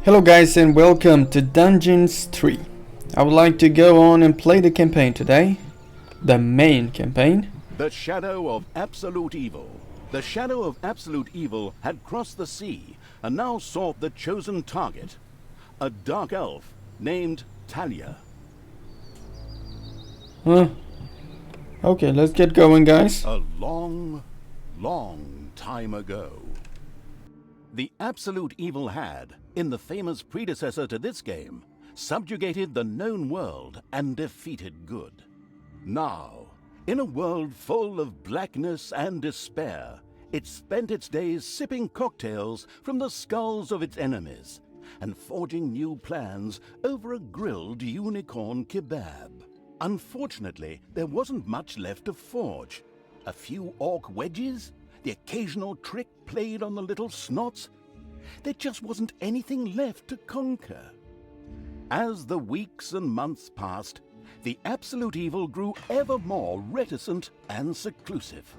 Hello guys and welcome to Dungeons 3. I would like to go on and play the campaign today. The main campaign. The shadow of absolute evil. The shadow of absolute evil had crossed the sea and now sought the chosen target. A dark elf named Talia. Okay, let's get going guys. A long, long time ago. The absolute evil had, in the famous predecessor to this game, subjugated the known world and defeated good. Now, in a world full of blackness and despair, it spent its days sipping cocktails from the skulls of its enemies and forging new plans over a grilled unicorn kebab. Unfortunately, there wasn't much left to forge. A few orc wedges, the occasional trick played on the little snots. There just wasn't anything left to conquer. As the weeks and months passed, the absolute evil grew ever more reticent and seclusive.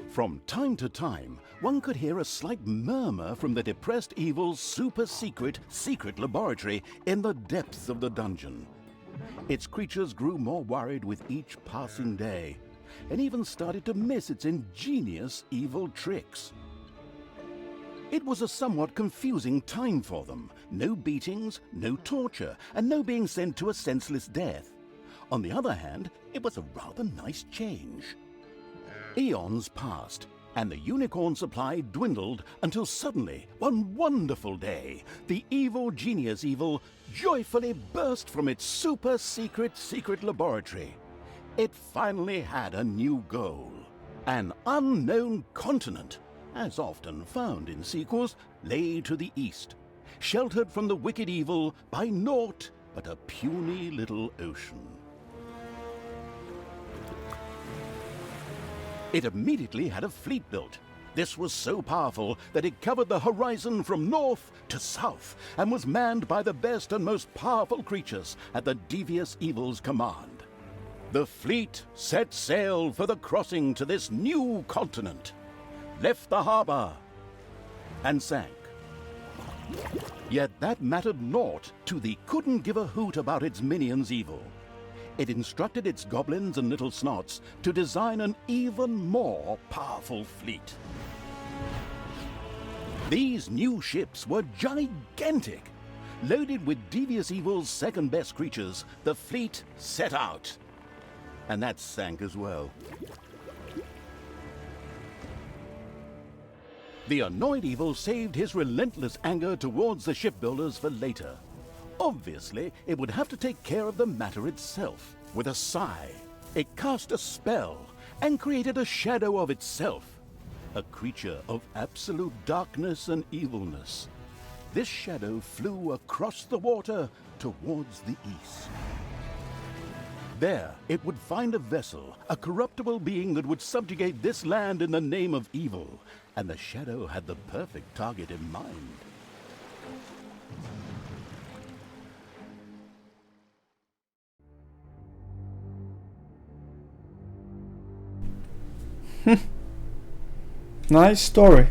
From time to time, one could hear a slight murmur from the depressed evil's secret laboratory in the depths of the dungeon. Its creatures grew more worried with each passing day, and even started to miss its ingenious evil tricks. It was a somewhat confusing time for them. No beatings, no torture, and no being sent to a senseless death. On the other hand, it was a rather nice change. Eons passed, and the unicorn supply dwindled until suddenly, one wonderful day, the evil genius evil joyfully burst from its secret laboratory. It finally had a new goal. An unknown continent, as often found in sequels, lay to the east, sheltered from the wicked evil by naught but a puny little ocean. It immediately had a fleet built. This was so powerful that it covered the horizon from north to south and was manned by the best and most powerful creatures at the devious evil's command. The fleet set sail for the crossing to this new continent, left the harbor, and sank. Yet that mattered naught to the couldn't give a hoot about its minions evil. It instructed its goblins and little snots to design an even more powerful fleet. These new ships were gigantic. Loaded with devious evil's second-best creatures, the fleet set out. And that sank as well. The annoyed evil saved his relentless anger towards the shipbuilders for later. Obviously, it would have to take care of the matter itself. With a sigh, it cast a spell and created a shadow of itself, a creature of absolute darkness and evilness. This shadow flew across the water towards the east. There, it would find a vessel, a corruptible being that would subjugate this land in the name of evil, and the shadow had the perfect target in mind. Nice story.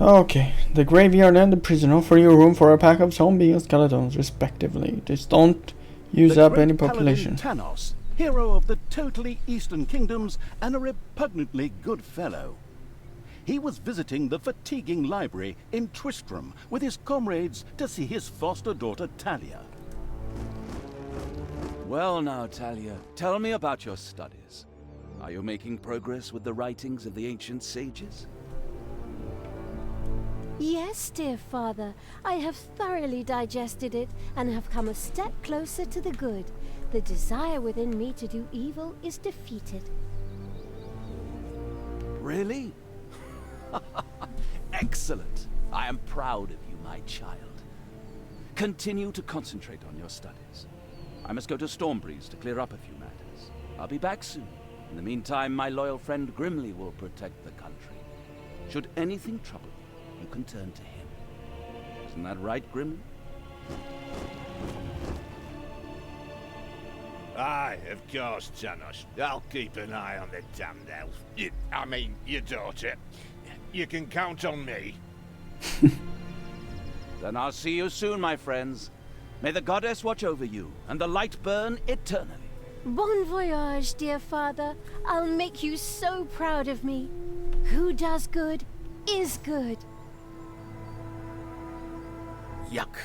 Okay, the graveyard and the prison offer you room for a pack of zombies and skeletons respectively. Just don't use up any population. Thanos, hero of the totally eastern kingdoms and a repugnantly good fellow. He was visiting the fatiguing library in Tristram with his comrades to see his foster daughter Talia. Well now, Talia, tell me about your studies. Are you making progress with the writings of the ancient sages? Yes, dear father. I have thoroughly digested it and have come a step closer to the good. The desire within me to do evil is defeated. Really? Excellent. I am proud of you, my child. Continue to concentrate on your studies. I must go to Stormbreeze to clear up a few matters. I'll be back soon. In the meantime, my loyal friend Grimly will protect the country. Should anything trouble you, you can turn to him. Isn't that right, Grimly? Aye, of course, Thanos. I'll keep an eye on the damned elf. Your daughter. You can count on me. Then I'll see you soon, my friends. May the goddess watch over you, and the light burn eternally. Bon voyage, dear father. I'll make you so proud of me. Who does good is good. Yuck.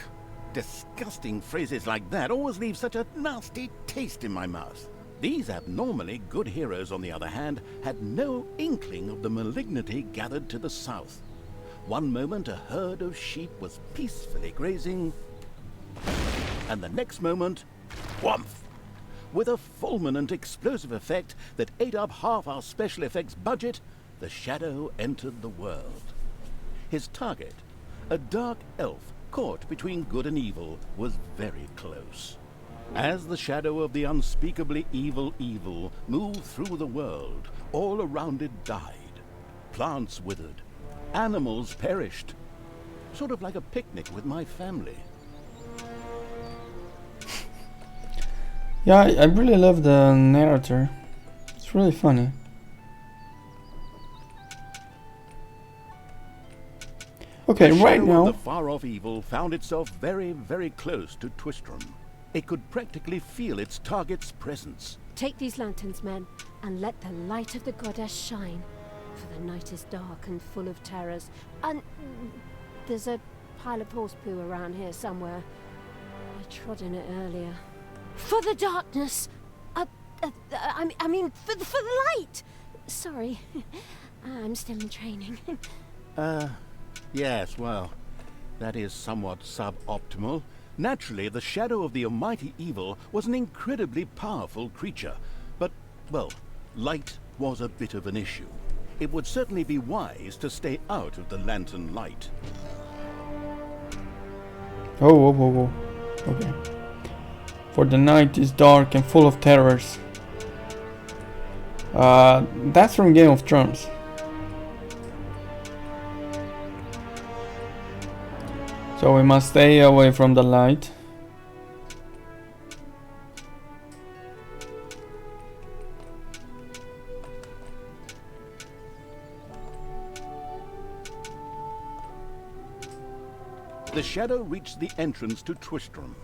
Disgusting phrases like that always leave such a nasty taste in my mouth. These abnormally good heroes, on the other hand, had no inkling of the malignity gathered to the south. One moment a herd of sheep was peacefully grazing, and the next moment, whumph! With a fulminant explosive effect that ate up half our special effects budget, the shadow entered the world. His target, a dark elf caught between good and evil, was very close. As the shadow of the unspeakably evil moved through the world, all around it died. Plants withered. Animals perished. Sort of like a picnic with my family. Yeah, I really love the narrator. It's really funny. Okay, the right shadow now. of the far-off evil found itself very, very close to Tristram. It could practically feel its target's presence. Take these lanterns, men, and let the light of the goddess shine. For the night is dark and full of terrors. And there's a pile of horse poo around here somewhere. I trod in it earlier. For the darkness! I mean, for the light! Sorry, I'm still in training. Yes, well, that is somewhat suboptimal. Naturally, the shadow of the almighty evil was an incredibly powerful creature. But, well, light was a bit of an issue. It would certainly be wise to stay out of the lantern light. Oh, whoa, whoa, whoa. Okay. For the night is dark and full of terrors. That's from Game of Thrones. So we must stay away from the light. The shadow reached the entrance to Tristram.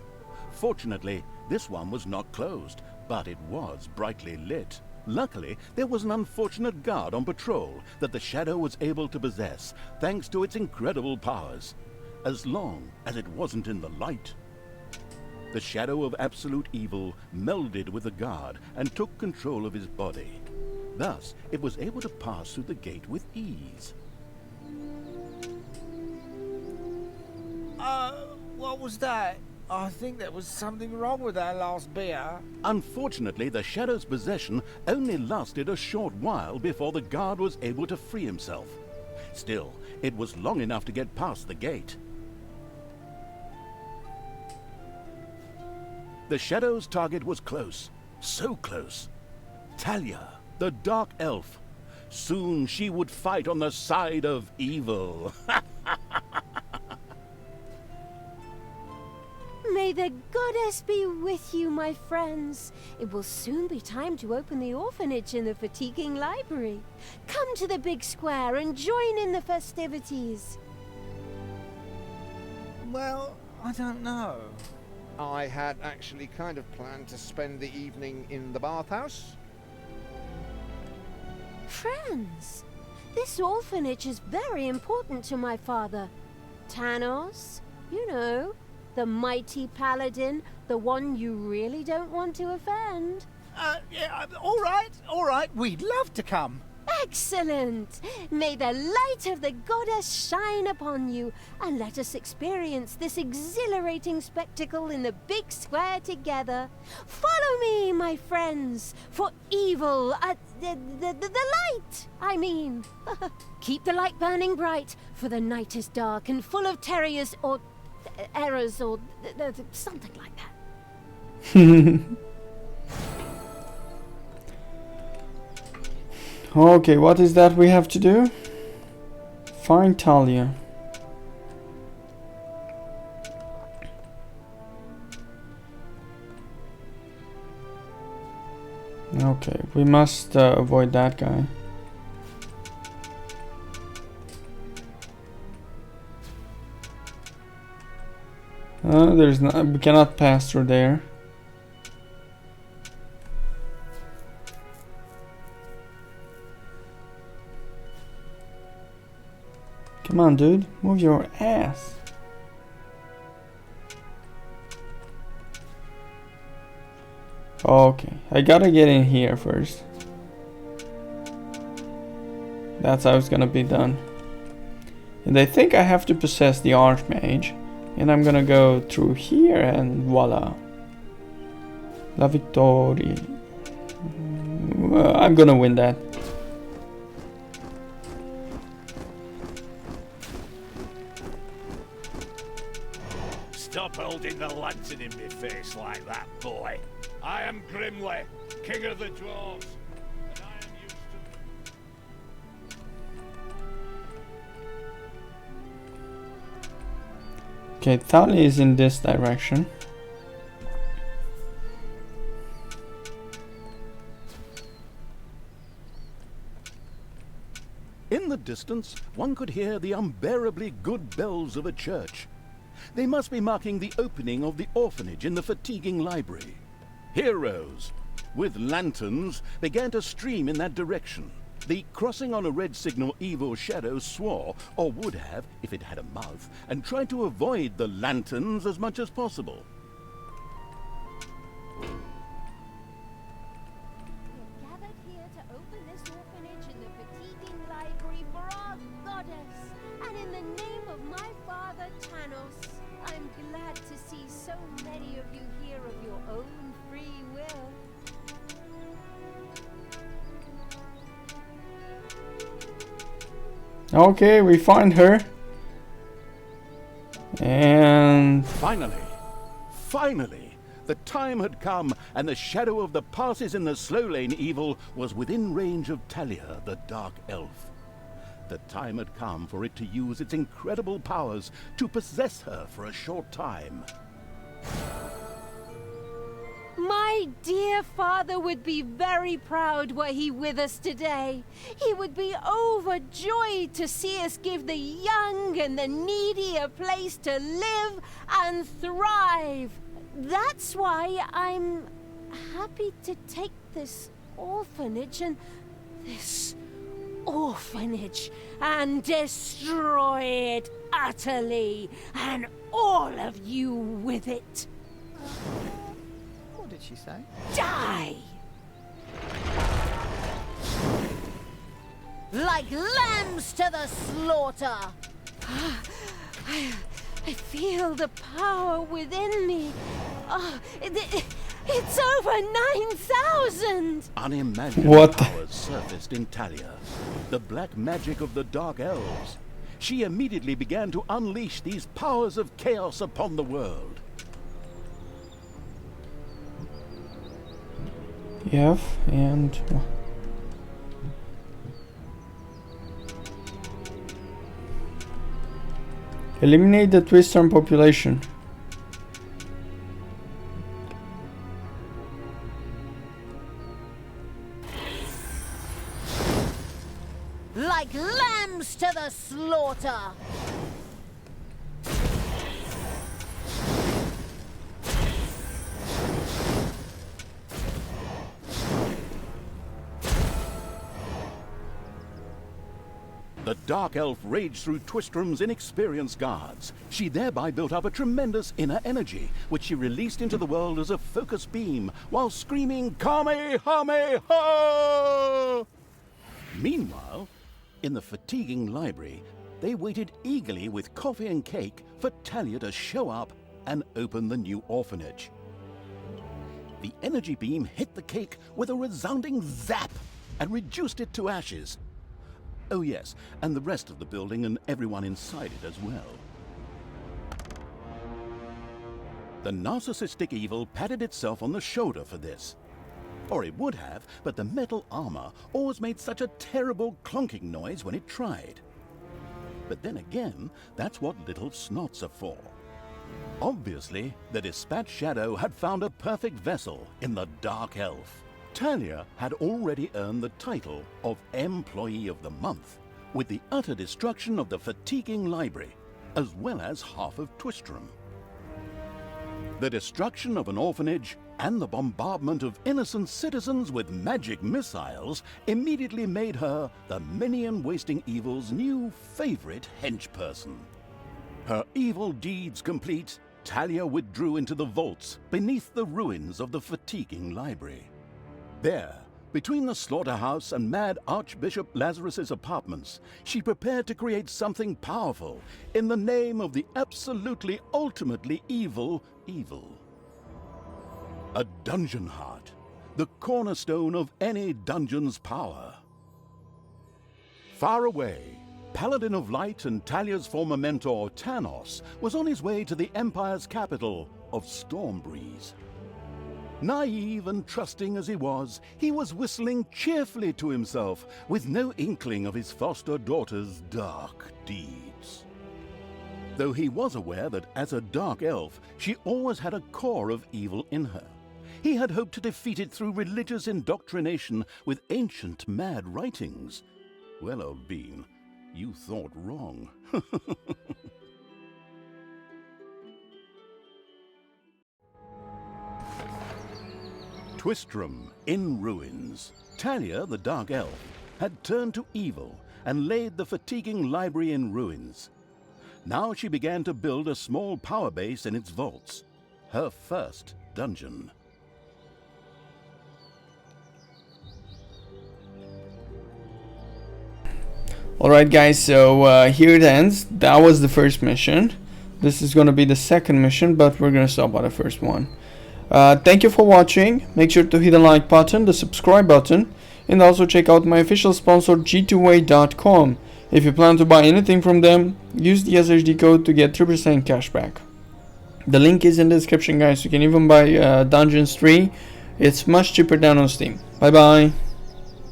Fortunately, this one was not closed, but it was brightly lit. Luckily, there was an unfortunate guard on patrol that the shadow was able to possess, thanks to its incredible powers. As long as it wasn't in the light. The shadow of absolute evil melded with the guard and took control of his body. Thus, it was able to pass through the gate with ease. What was that? I think there was something wrong with our last beer. Unfortunately, the shadow's possession only lasted a short while before the guard was able to free himself. Still, it was long enough to get past the gate. The shadow's target was close, so close. Thalya, the dark elf. Soon she would fight on the side of evil. May the goddess be with you, my friends. It will soon be time to open the orphanage in the fatiguing library. Come to the big square and join in the festivities. Well, I don't know. I had actually kind of planned to spend the evening in the bathhouse. Friends, this orphanage is very important to my father. Tanos, you know, the mighty paladin, the one you really don't want to offend. Yeah, all right, we'd love to come. Excellent! May the light of the goddess shine upon you, and let us experience this exhilarating spectacle in the big square together. Follow me, my friends, for evil, the light, I mean. Keep the light burning bright, for the night is dark and full of terrors or errors or something like that. Okay, what is that we have to do? Find Talia. Okay, we must avoid that guy. There's not. We cannot pass through there. Come on, dude. Move your ass. Okay, I gotta get in here first. That's how it's gonna be done. And I think I have to possess the Archmage. And I'm gonna go through here and voila. La Victoria. I'm gonna win that. Stop holding the lantern in my face like that, boy. I am Grimly, king of the dwarves, and I am used to... Okay, Thalya is in this direction. In the distance, one could hear the unbearably good bells of a church. They must be marking the opening of the orphanage in the fatiguing library. Heroes, with lanterns, began to stream in that direction. The crossing on a red signal evil shadow swore, or would have if it had a mouth, and tried to avoid the lanterns as much as possible. We're gathered here to open this orphanage in the fatiguing library for our goddess, and in the name of my father Tanos, I'm glad to see so many of you here of your own free will. Okay, we find her. And Finally, the time had come, and the shadow of the passes in the slow lane evil was within range of Talia, the dark elf. The time had come for it to use its incredible powers to possess her for a short time. My dear father would be very proud were he with us today. He would be overjoyed to see us give the young and the needy a place to live and thrive. That's why I'm happy to take this orphanage and destroy it utterly, and all of you with it. What did she say? Die! Like lambs to the slaughter! I feel the power within me. It's over 9,000! Unimaginable What? powers surfaced in Talia, the black magic of the dark elves. She immediately began to unleash these powers of chaos upon the world. Yep, and eliminate the Tristram population. Like lambs to the slaughter! The dark elf raged through Twistram's inexperienced guards. She thereby built up a tremendous inner energy, which she released into the world as a focus beam, while screaming Kamehameha! Meanwhile, in the fatiguing library, they waited eagerly with coffee and cake for Talia to show up and open the new orphanage. The energy beam hit the cake with a resounding zap and reduced it to ashes. Oh yes, and the rest of the building and everyone inside it as well. The narcissistic evil patted itself on the shoulder for this. Or it would have, but the metal armor always made such a terrible clonking noise when it tried. But then again, that's what little snots are for. Obviously, the Dispatch Shadow had found a perfect vessel in the Dark Elf. Talia had already earned the title of Employee of the Month, with the utter destruction of the fatiguing library, as well as half of Twistram. The destruction of an orphanage and the bombardment of innocent citizens with magic missiles immediately made her the minion-wasting evil's new favorite henchperson. Her evil deeds complete, Talia withdrew into the vaults beneath the ruins of the fatiguing library. There, between the slaughterhouse and Mad Archbishop Lazarus's apartments, she prepared to create something powerful in the name of the absolutely ultimately evil. A dungeon heart, the cornerstone of any dungeon's power. Far away, Paladin of Light and Talia's former mentor, Tanos, was on his way to the Empire's capital of Stormbreeze. Naive and trusting as he was whistling cheerfully to himself, with no inkling of his foster daughter's dark deeds. Though he was aware that as a dark elf, she always had a core of evil in her. He had hoped to defeat it through religious indoctrination with ancient mad writings. Well, old bean, you thought wrong. Tristram in ruins. Talia, the dark elf, had turned to evil and laid the fatiguing library in ruins. Now she began to build a small power base in its vaults, her first dungeon. Alright guys, so here it ends. That was the first mission. This is gonna be the second mission, but we're gonna stop by the first one. Thank you for watching. Make sure to hit the like button, the subscribe button, and also check out my official sponsor g2a.com. If you plan to buy anything from them, use the SHD code to get 3% cashback. The link is in the description guys. You can even buy Dungeons 3. It's much cheaper than on Steam. Bye bye.